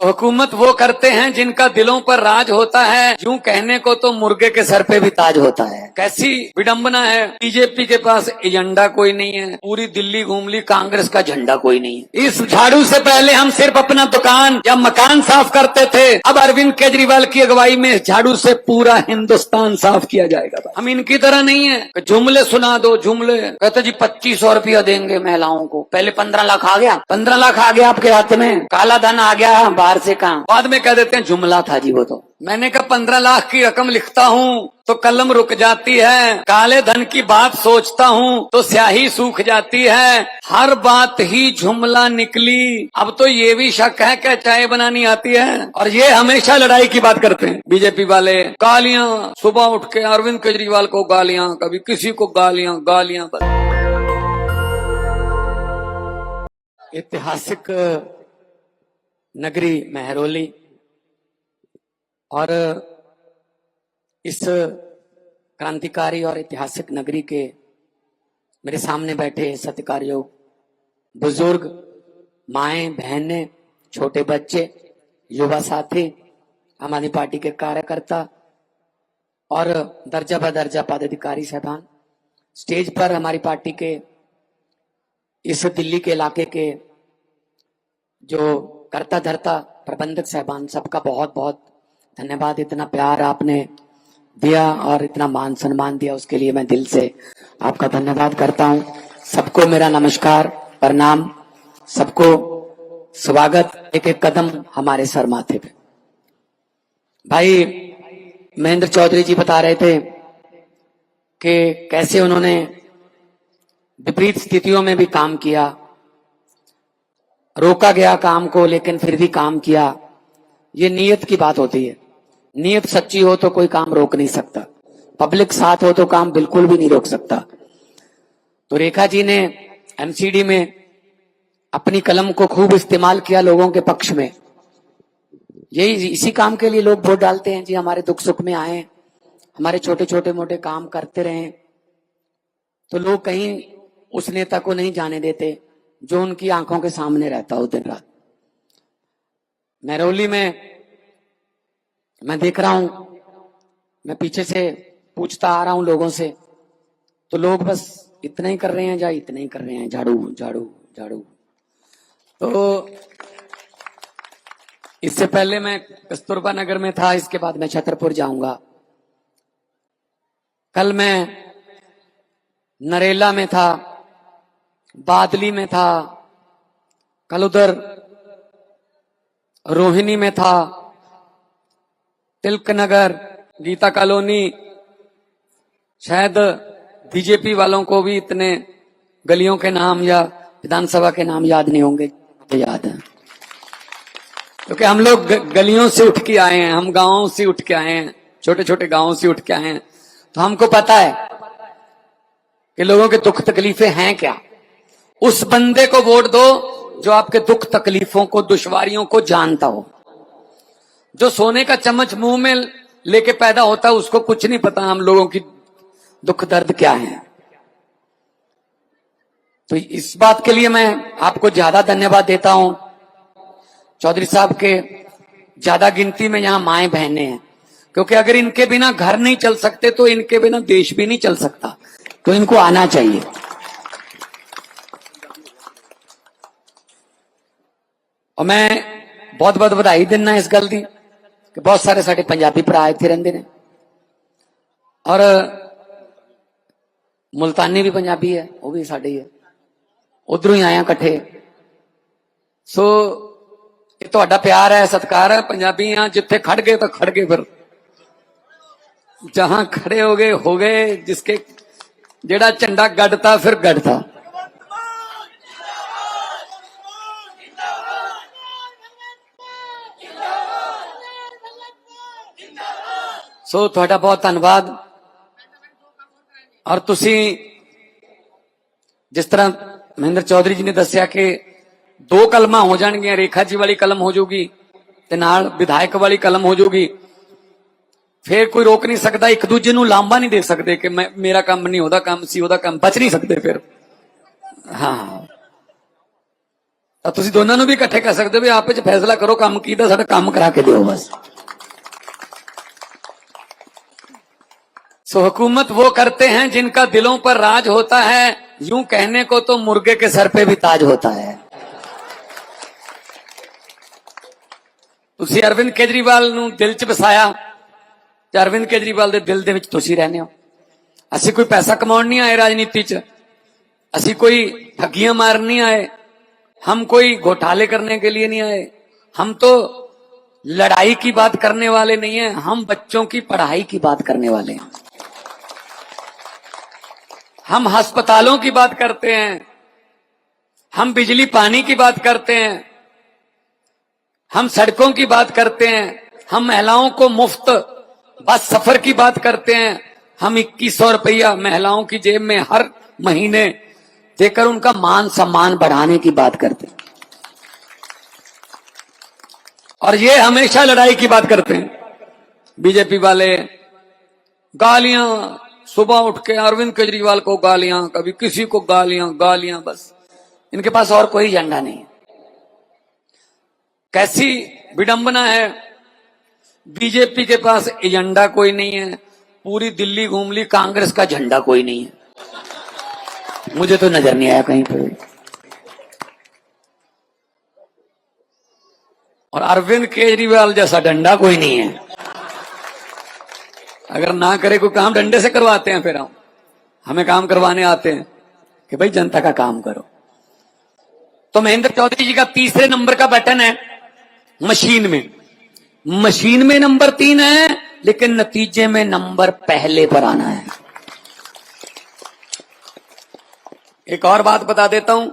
हुकूमत वो करते हैं जिनका दिलों पर राज होता है, यूं कहने को तो मुर्गे के सर पे भी ताज होता है। कैसी विडंबना है। बीजेपी के पास एजेंडा कोई नहीं है, पूरी दिल्ली घूम ली, कांग्रेस का झंडा कोई नहीं है। इस झाड़ू से पहले हम सिर्फ अपना दुकान या मकान साफ करते थे, अब अरविंद केजरीवाल की अगुवाई में झाड़ू से पूरा हिंदुस्तान साफ किया जाएगा। हम इनकी तरह नहीं है जुमले सुना दो, जुमले कहते जी 2500 रुपया देंगे महिलाओं को, पहले 15 लाख आ गया, 15 लाख आ गया आपके हाथ में, काला धन आ गया बाहर से कहां, बाद में कह देते हैं जुमला था जी वो तो। मैंने कहा 15 लाख की रकम लिखता हूँ तो कलम रुक जाती है, काले धन की बात सोचता हूँ तो स्याही सूख जाती है, हर बात ही जुमला निकली। अब तो ये भी शक है क्या चाय बनानी आती है। और ये हमेशा लड़ाई की बात करते हैं बीजेपी वाले, गालियां, सुबह उठ के अरविंद केजरीवाल को गालियां, कभी किसी को गालियां, गालियां बस। ऐतिहासिक नगरी महरौली और इस क्रांतिकारी और ऐतिहासिक नगरी के मेरे सामने बैठे सत्कार्यों, बुजुर्ग, माएं, बहनें, छोटे बच्चे, युवा साथी, आम आदमी पार्टी के कार्यकर्ता और दर्जा बदर्जा पदाधिकारी साहबान, स्टेज पर हमारी पार्टी के इस दिल्ली के इलाके के जो करता धरता प्रबंधक साहबान, सबका बहुत बहुत धन्यवाद। इतना प्यार आपने दिया और इतना मान सम्मान दिया, उसके लिए मैं दिल से आपका धन्यवाद करता हूं। सबको मेरा नमस्कार, प्रणाम, सबको स्वागत। एक एक कदम हमारे सर माथे पे। भाई महेंद्र चौधरी जी बता रहे थे कि कैसे उन्होंने विपरीत स्थितियों में भी काम किया, रोका गया काम को लेकिन फिर भी काम किया। ये नीयत की बात होती है, नीयत सच्ची हो तो कोई काम रोक नहीं सकता, पब्लिक साथ हो तो काम बिल्कुल भी नहीं रोक सकता। तो रेखा जी ने एमसीडी में अपनी कलम को खूब इस्तेमाल किया लोगों के पक्ष में। यही इसी काम के लिए लोग वोट डालते हैं जी, हमारे दुख सुख में आए, हमारे छोटे छोटे मोटे काम करते रहे, तो लोग कहीं उस नेता को नहीं जाने देते जो उनकी आंखों के सामने रहता हो दिन रात। महरौली में मैं देख रहा हूं, मैं पीछे से पूछता आ रहा हूं लोगों से, तो लोग बस इतना ही कर रहे हैं, इतना ही कर रहे हैं, झाड़ू झाड़ू झाड़ू। तो इससे पहले मैं कस्तूरबा नगर में था, इसके बाद मैं छतरपुर जाऊंगा। कल मैं नरेला में था, बादली में था, कल उधर रोहिणी में था, तिलक नगर, गीता कॉलोनी। शायद बीजेपी वालों को भी इतने गलियों के नाम या विधानसभा के नाम याद नहीं होंगे, तो याद है क्योंकि हम लोग गलियों से उठ के आए हैं, हम गांवों से उठ के आए हैं, छोटे छोटे गांवों से उठ के आए हैं, तो हमको पता है कि लोगों के दुख तकलीफें हैं क्या। उस बंदे को वोट दो जो आपके दुख तकलीफों को, दुश्वारियों को जानता हो। जो सोने का चम्मच मुंह में लेके पैदा होता है उसको कुछ नहीं पता हम लोगों की दुख दर्द क्या है। तो इस बात के लिए मैं आपको ज्यादा धन्यवाद देता हूं। चौधरी साहब के ज्यादा गिनती में यहां माएं बहनें हैं, क्योंकि अगर इनके बिना घर नहीं चल सकते तो इनके बिना देश भी नहीं चल सकता, तो इनको आना चाहिए। और मैं बहुत बहुत बधाई देना इस गल दी कि बहुत सारे साडे पंजाबी भरा इत्थे रहिंदे ने, और मुल्तानी भी पंजाबी है, वो भी साडे ही है, उधरों ही आया इकट्ठे। सो ये तुहाडा प्यार है, सत्कार है। पंजाबी यहां जिथे खड़ गए तो खड़ गए, फिर जहां खड़े हो गए, जिसके जेड़ा झंडा गढ़ता फिर गढ़ता। सो तुहाडा बहुत धन्यवाद। और तुसी जिस तरह महेंद्र चौधरी जी ने दसिया कि 2 कलमां हो जाएंगी, रेखा जी वाली कलम हो जाऊगी ते नाल विधायक वाली कलम हो जाऊगी, फिर कोई रोक नहीं सकता, एक दूजे नूं लांबा नहीं दे सकते कि मैं मेरा काम नहीं, ओदा काम सी, ओदा काम, बच नहीं सकते फिर। हाँ, ਤਾਂ ਤੁਸੀਂ ਦੋਨਾਂ ਨੂੰ ਵੀ ਇਕੱਠੇ ਕਰ ਸਕਦੇ ਹੋ ਵੀ ਆਪਸ ਚ ਫੈਸਲਾ ਕਰੋ ਕੰਮ ਕੀ ਦਾ, ਸਾਡਾ ਕੰਮ ਕਰਾ ਕੇ ਦਿਓ बस। सो हुकूमत वो करते हैं जिनका दिलों पर राज होता है, यूं कहने को तो मुर्गे के सर पे भी ताज होता है। ਤੁਸੀਂ ਅਰਵਿੰਦ ਕੇਜਰੀਵਾਲ ਨੂੰ ਦਿਲ 'ਚ ਵਸਾਇਆ ਤੇ ਅਰਵਿੰਦ ਕੇਜਰੀਵਾਲ ਦੇ ਦਿਲ ਦੇ ਵਿੱਚ ਤੁਸੀਂ ਰਹਿੰਦੇ ਹੋ। ਅਸੀਂ ਕੋਈ ਪੈਸਾ ਕਮਾਉਣ ਨਹੀਂ ਆਏ राजनीति 'ਚ, ਅਸੀਂ कोई ठगियां मारने नहीं आए, हम कोई घोटाले करने के लिए नहीं आए, हम तो लड़ाई की बात करने वाले नहीं है, हम बच्चों की पढ़ाई की बात करने वाले हैं। हम अस्पतालों की बात करते हैं, हम बिजली पानी की बात करते हैं, हम सड़कों की बात करते हैं, हम महिलाओं को मुफ्त बस सफर की बात करते हैं, हम 2100 रुपया महिलाओं की जेब में हर महीने देकर उनका मान सम्मान बढ़ाने की बात करते हैं। और ये हमेशा लड़ाई की बात करते हैं बीजेपी वाले। गालियां सुबह उठ के अरविंद केजरीवाल को गालियां, कभी किसी को गालियां गालियां, बस इनके पास और कोई एजेंडा नहीं है। कैसी विडंबना है, बीजेपी के पास एजेंडा कोई नहीं है, पूरी दिल्ली घूम ली, कांग्रेस का झंडा कोई नहीं है, मुझे तो नजर नहीं आया कहीं पर। और अरविंद केजरीवाल जैसा डंडा कोई नहीं है, अगर ना करे कोई काम डंडे से करवाते हैं, फिर हम हमें काम करवाने आते हैं कि भाई जनता का काम करो। तो महेंद्र चौधरी जी का तीसरे नंबर का बटन है मशीन में नंबर 3 है, लेकिन नतीजे में नंबर पहले पर आना है। एक और बात बता देता हूं,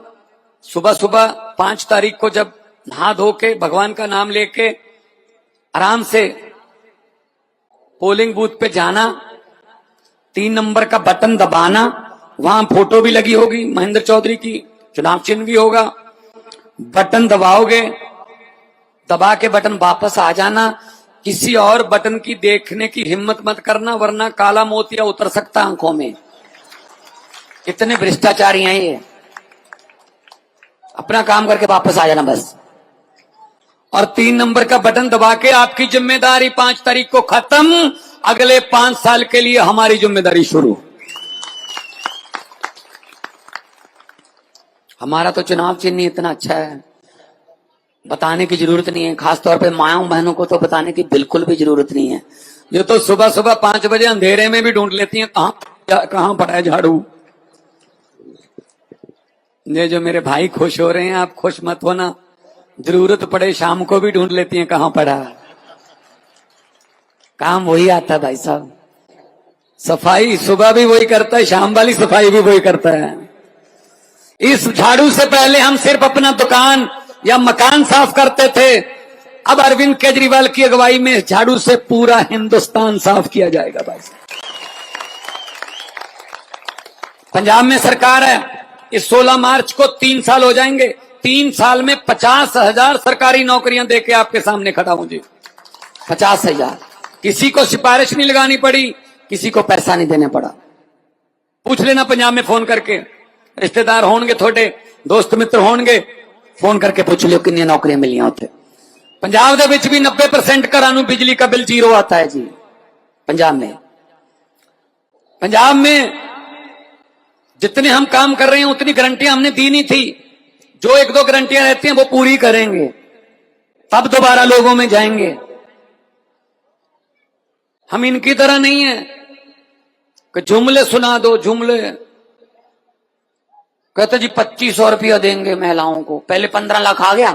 सुबह सुबह 5 तारीख को जब नहा धो के भगवान का नाम लेके आराम से पोलिंग बूथ पे जाना, 3 नंबर का बटन दबाना, वहां फोटो भी लगी होगी महेंद्र चौधरी की, चुनाव चिन्ह भी होगा, बटन दबाओगे, दबा के बटन वापस आ जाना। किसी और बटन की देखने की हिम्मत मत करना, वरना काला मोतिया उतर सकता आंखों में। इतने भ्रष्टाचारी हैं ये, अपना काम करके वापस आ जाना बस। और 3 नंबर का बटन दबा के आपकी जिम्मेदारी 5 तारीख को खत्म, अगले 5 साल के लिए हमारी जिम्मेदारी शुरू। हमारा तो चुनाव चिन्ह इतना अच्छा है, बताने की जरूरत नहीं है, खासतौर पे मायाओं बहनों को तो बताने की बिल्कुल भी जरूरत नहीं है। ये तो सुबह सुबह 5 बजे अंधेरे में भी ढूंढ लेती हैं कहां पड़ा है झाड़ू। ये जो मेरे भाई खुश हो रहे हैं, आप खुश मत होना, जरूरत पड़े शाम को भी ढूंढ लेती हैं कहां पड़ा। काम वही आता है भाई साहब, सफाई सुबह भी वही करता है, शाम वाली सफाई भी वही करता है। इस झाड़ू से पहले हम सिर्फ अपना दुकान या मकान साफ करते थे, अब अरविंद केजरीवाल की अगुवाई में झाड़ू से पूरा हिंदुस्तान साफ किया जाएगा भाई साहब। पंजाब में सरकार है, इस 16 मार्च को 3 साल हो जाएंगे, 3 साल में 50,000 सरकारी नौकरियां देके आपके सामने खड़ा हूं जी। 50,000, किसी को सिफारिश नहीं लगानी पड़ी, किसी को पैसा नहीं देना पड़ा। पूछ लेना पंजाब में फोन करके, रिश्तेदार होंगे, थोड़े दोस्त मित्र होंगे, फोन करके पूछ लियो कितनी नौकरियां मिलियां उथे। पंजाब दे विच भी 90% घरां नूं बिजली का बिल 0 आता है जी। पंजाब में जितने हम काम कर रहे हैं उतनी गारंटियां हमने दी नहीं थी, जो 1-2 गारंटियां रहती हैं वो पूरी करेंगे, तब दोबारा लोगों में जाएंगे। हम इनकी तरह नहीं है कि जुमले सुना दो, जुमले कहते जी 2500 रुपया देंगे महिलाओं को, पहले 15 लाख आ गया,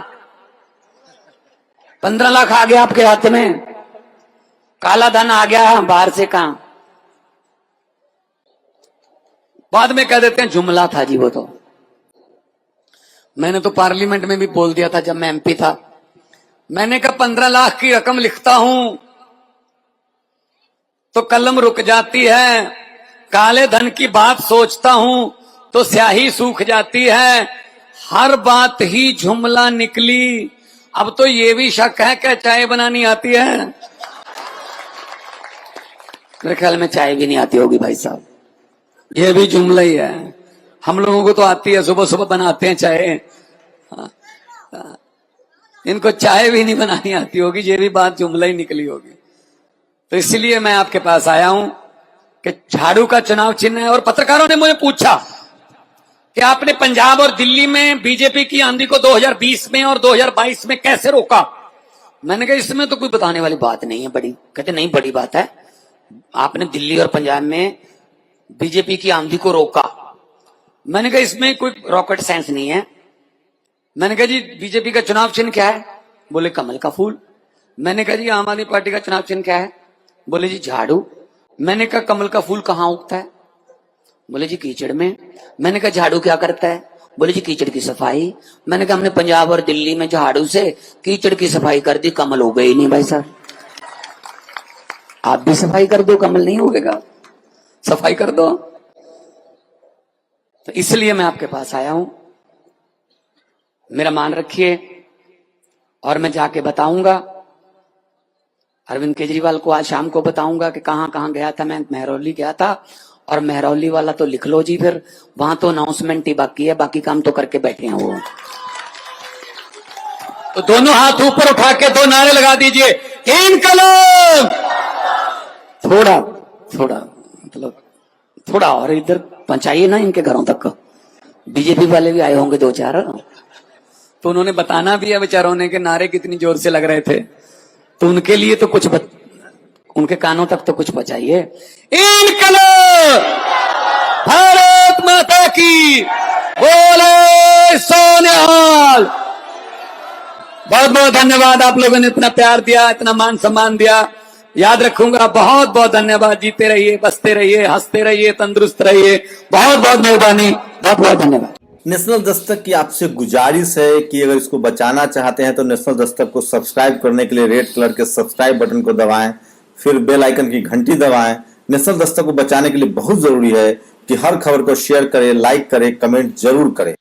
15 लाख आ गया आपके हाथ में, काला धन आ गया बाहर से कहां, बाद में कह देते हैं जुमला था जी वो तो। मैंने तो पार्लियामेंट में भी बोल दिया था जब मैं एमपी था, मैंने कहा 15 लाख की रकम लिखता हूं तो कलम रुक जाती है, काले धन की बात सोचता हूं तो स्याही सूख जाती है, हर बात ही जुमला निकली, अब तो ये भी शक है कि चाय बनानी आती है। मेरे ख्याल में चाय भी नहीं आती होगी भाई साहब, ये भी जुमला ही है। हम लोगों को तो आती है, सुबह सुबह बनाते हैं चाय। हाँ। इनको चाय भी नहीं बनानी आती होगी, ये भी बात जुमला ही निकली होगी। तो इसलिए मैं आपके पास आया हूं कि झाड़ू का चुनाव चिन्ह है। और पत्रकारों ने मुझे पूछा कि आपने पंजाब और दिल्ली में बीजेपी की आंधी को 2020 में और 2022 में कैसे रोका। मैंने कहा इसमें तो कोई बताने वाली बात नहीं है बड़ी। कहते नहीं बड़ी बात है, आपने दिल्ली और पंजाब में बीजेपी की आंधी को रोका। मैंने कहा इसमें कोई रॉकेट साइंस नहीं है। मैंने कहा जी बीजेपी का चुनाव चिन्ह क्या है? बोले कमल का फूल। मैंने कहा जी आम आदमी पार्टी का चुनाव चिन्ह क्या है? बोले जी झाड़ू। मैंने कहा कमल का फूल कहाँ उगता है? बोले जी कीचड़ में। मैंने कहा झाड़ू क्या करता है? बोले जी कीचड़ की सफाई। मैंने कहा हमने पंजाब और दिल्ली में झाड़ू से कीचड़ की सफाई कर दी, कमल उगे ही नहीं भाई साहब। आप भी सफाई कर दो, कमल नहीं उगेगा, सफाई कर दो। तो इसलिए मैं आपके पास आया हूं, मेरा मान रखिए। और मैं जाके बताऊंगा अरविंद केजरीवाल को, आज शाम को बताऊंगा कि कहां कहां गया था। मैं महरौली गया था, और महरौली वाला तो लिख लो जी, फिर वहां तो अनाउंसमेंट ही बाकी है, बाकी काम तो करके बैठे हैं वो। तो दोनों हाथ ऊपर उठा के दो नारे लगा दीजिए, इनकलाब। थोड़ा थोड़ा मतलब थोड़ा और इधर पहुंचाइए ना इनके घरों तक। बीजेपी वाले भी आए होंगे दो चार, तो उन्होंने बताना भी है बेचारों ने कि नारे कितनी जोर से लग रहे थे। तो उनके लिए तो कुछ उनके कानों तक तो कुछ पहुंचाइए। इनकलाब, भारत माता की, बोले सोनिहाल। बहुत बहुत धन्यवाद, आप लोगों ने इतना प्यार दिया, इतना मान सम्मान दिया, याद रखूंगा। बहुत बहुत धन्यवाद। जीते रहिए, बसते रहिए, हंसते रहिए, तंदुरुस्त रहिए। बहुत बहुत मेहरबानी, बहुत बहुत धन्यवाद। नेशनल दस्तक की आपसे गुजारिश है कि अगर इसको बचाना चाहते हैं तो नेशनल दस्तक को सब्सक्राइब करने के लिए रेड कलर के सब्सक्राइब बटन को दबाएं, फिर बेल आइकन की घंटी दबाएं। नेशनल दस्तक को बचाने के लिए बहुत जरूरी है कि हर खबर को शेयर करें, लाइक करें, कमेंट जरूर करें।